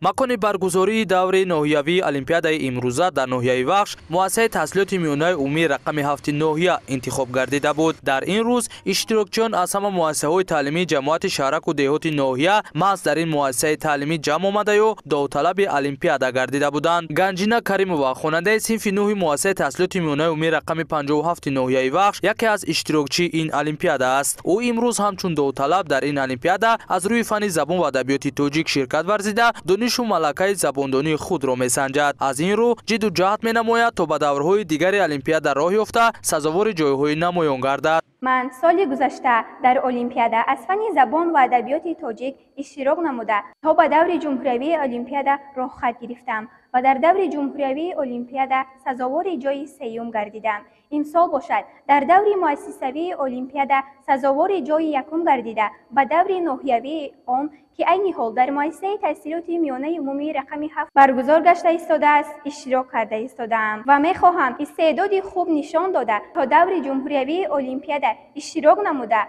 مکان برگزاری دور ناحیوی المپیادای امروزه در ناحیه وخش مؤسسه تحصیلات میانه عمومی رقم 7 ناحیه انتخاب گردیده بود. در این روز اشتراکچیان از همه مؤسسه‌های تعلیمی جماعت شهرک و دهات ناحیه محض در این مؤسسه تعلیمی جمع آمده و داوطلب المپیادا گردیده بودند. گنجینه کریمова خواننده صنف 9 مؤسسه تحصیلات میانه عمومی رقم 57 ناحیه وخش یکی از اشتراکچی این المپیادا است. او امروز همچون داوطلب در این المپیادا از روی فن زبان و ادبیات تاجیک شرکت ورزیده دانش و ملکه زباندانی خود را میسنجد. از این رو جد و جهد مینماید تا به دورهای دیگر المپیادا راه یافته سزاوار جایهای نمایان گردد. من سال گذشته در المپیادا از فن زبان و ادبیات تاجیک اشتراک نموده تا به دور جمهوری المپیادا راه خط گرفتم و در دور جمهوری المپیادا سزاوار جای سوم گردیدم. امسال باشد در دور مؤسسوی المپیادا سزاوار جای یکم گردیده به دور ناحیوی آن که عین حال در مؤسسه تحصیلات میانه عمومی رقم 7 برگزار گشته ایستاده است اشتراک کرده ایستادم و میخواهم استعداد خوب نشان داده تا دور جمهوری المپیادا اشتراک نموده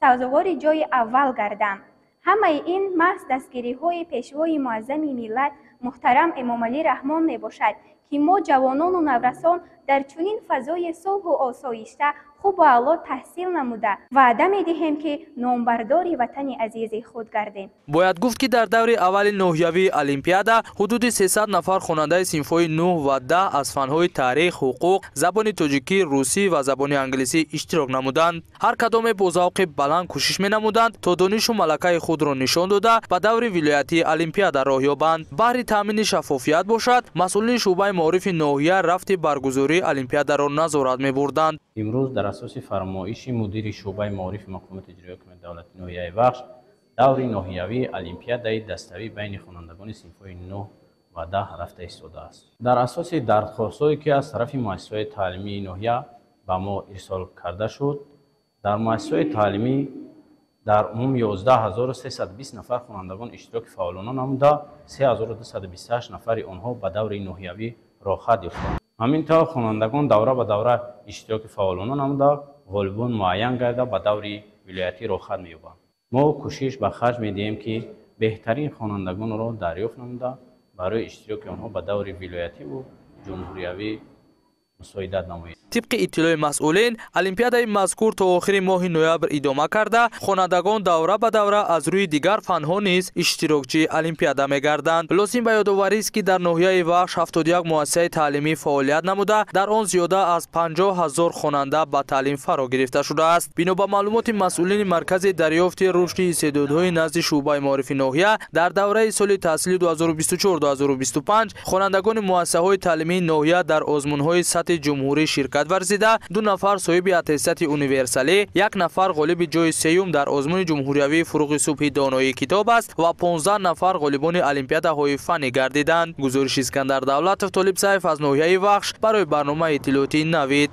سزاوار جای اول گردم. همه این محض دستگیری های پیشوای معظم ملت محترم امام علی رحمان می باشد که ما جوانان و نورسان در چنین فضای صلح و آسایشته خوب و اعلی تحصیل نموده وعده می دهیم که نامبردار وطن عزیز خود گردیم. باید گفت که در دور اول ناحیوی المپیادا حدود 300 نفر خواننده صنف‌های 9 و 10 از فن‌های تاریخ، حقوق، زبان تاجیکی، روسی و زبان انگلیسی اشتراک نمودند. هر کدام با ذوق بلند کوشش می‌نمودند تا دانش و ملکه خود را نشان داده به دور ولایتی المپیادا راه یابند. برای تامین شفافیت باشد مسئولین شعبه معارف ناحیه رفت برگزاری المپیادا را نظارت می‌بردند. امروز در اساس فرمایش مدیر شعبه معارف مقامات اجرایی حکومت دولت ناحیه وخش دور ناحیوی المپیادای دستوی بین خوانندگان صنف‌های 9 و 10 رفته ایستاده است. در اساس درخواست‌هایی که از طرف مؤسسه‌های تعلیمی ناحیه به ما ارسال کرده شد در مؤسسه‌های تعلیمی در عموم 11320 نفر خوانندگان اشتراک فعالانه نموده 3228 نفر آنها به دور ناحیوی راه خط یافتند. همینطور خوانندگان دوره به دوره اشتراک فعالانه نموده غالبان معین گردیده به دور ولایتی راه خط می‌یابند. ما کوشش به خرج می‌دهیم که بهترین خوانندگان را دریافت نموده برای اشتراک آنها به دور ولایتی و جمهوریوی مساعدت نماییم. طبق اطلاع مسئولین المپیادای مذکور تا آخر ماه نوامبر ادامه کرده خوانندگان دوره به دوره از روی دیگر فنها نیز اشتراکچی المپیادا می‌گردند. لازم به یادآوری است که در ناحیه وخش 71 مؤسسه تعلیمی فعالیت نموده در آن زیاده از 50000 خواننده به تعلیم فرا گرفته شده است. بنا به معلومات مسئولین مرکز دریافت رشد استعدادهای نزد شعبه معارف ناحیه در دوره سال تحصیلی 2024-2025 خوانندگان مؤسسه‌های تعلیمی ناحیه در آزمون‌های سطح جمهوری شرکت ورزیده 2 نفر صاحب اتستات یونیورسالی، 1 نفر غالب جای سوم در آزمون جمهوریوی فروغ صبح دانایی کتاب است و 15 نفر غالبان المپیاداهای فنی گردیدند. گزارش اسکندر دولت طالب سیف از ناحیه وخش برای برنامه اطلاعاتی نوید.